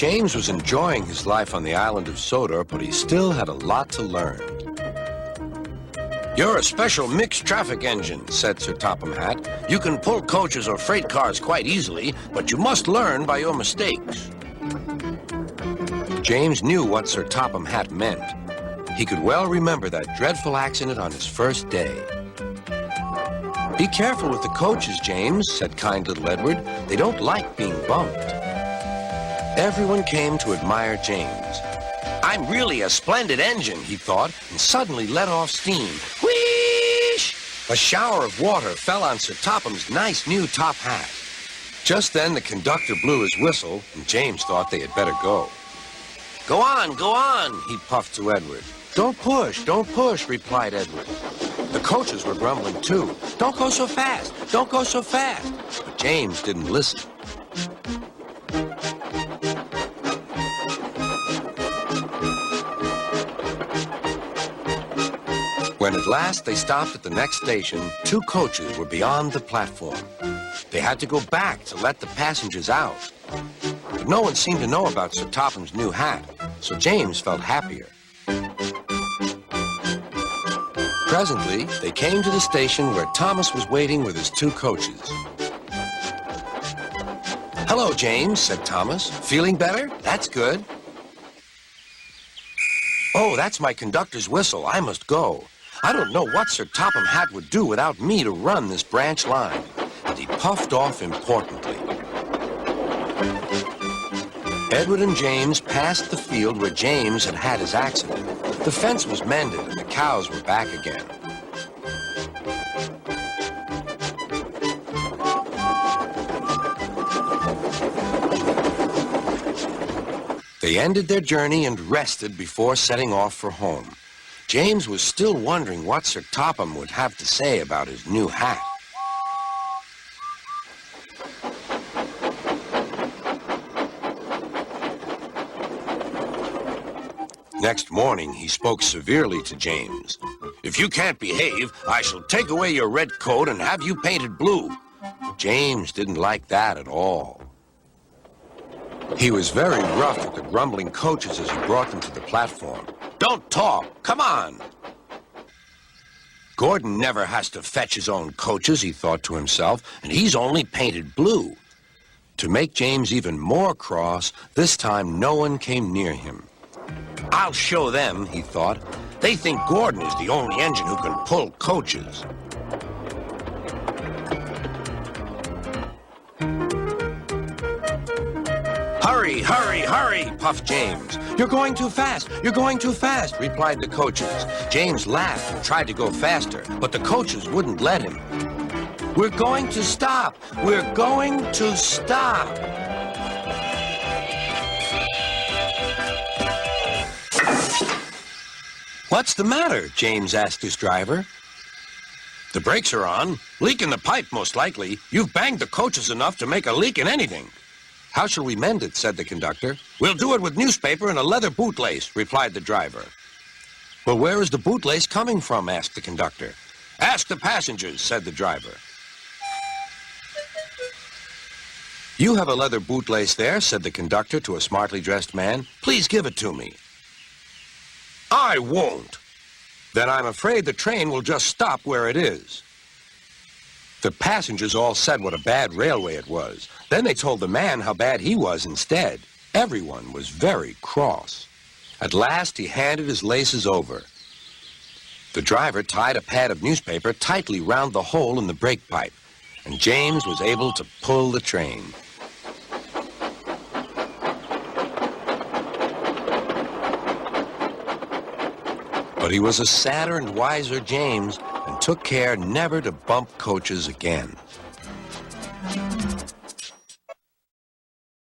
James was enjoying his life on the island of Sodor, but he still had a lot to learn. "You're a special mixed traffic engine," said Sir Topham Hatt. "You can pull coaches or freight cars quite easily, but you must learn by your mistakes." James knew what Sir Topham Hatt meant. He could well remember that dreadful accident on his first day. "Be careful with the coaches, James," said kind little Edward. "They don't like being bumped." Everyone came to admire James. "I'm really a splendid engine," he thought, and suddenly let off steam. Whoosh! A shower of water fell on Sir Topham's nice new top hat. Just then the conductor blew his whistle, and James thought they had better go. Go on," he puffed to Edward. Don't push," replied Edward. The coaches were grumbling too. Don't go so fast. But James didn't listen. When at last they stopped at the next station, 2 coaches were beyond the platform. They had to go back to let the passengers out. But no one seemed to know about Sir Topham's new hat, so James felt happier. Presently, they came to the station where Thomas was waiting with his 2 coaches. "Hello, James," said Thomas. "Feeling better? That's good." "Oh, that's my conductor's whistle. I must go. I don't know what Sir Topham Hatt would do without me to run this branch line." And he puffed off importantly. Edward and James passed the field where James had had his accident. The fence was mended and the cows were back again. They ended their journey and rested before setting off for home. James was still wondering what Sir Topham would have to say about his new hat. Next morning, he spoke severely to James. "If you can't behave, I shall take away your red coat and have you painted blue." James didn't like that at all. He was very rough with the grumbling coaches as he brought them to the platform. "Don't talk. Come on." "Gordon never has to fetch his own coaches," he thought to himself, "and he's only painted blue." To make James even more cross, this time no one came near him. "I'll show them," he thought. "They think Gordon is the only engine who can pull coaches." Hurry, puffed James. You're going too fast, replied the coaches. James laughed and tried to go faster, but the coaches wouldn't let him. We're going to stop. What's the matter? James asked his driver. The brakes are on. Leak in the pipe, most likely. You've banged the coaches enough to make a leak in anything. How shall we mend it? Said the conductor. We'll do it with newspaper and a leather bootlace, replied the driver. Well, where is the bootlace coming from? Asked the conductor. Ask the passengers, said the driver. You have a leather bootlace there, said the conductor to a smartly dressed man. Please give it to me. I won't. Then I'm afraid the train will just stop where it is. The passengers all said what a bad railway it was. Then they told the man how bad he was instead. Everyone was very cross. At last, he handed his laces over. The driver tied a pad of newspaper tightly round the hole in the brake pipe, and James was able to pull the train. But he was a sadder and wiser James and took care never to bump coaches again.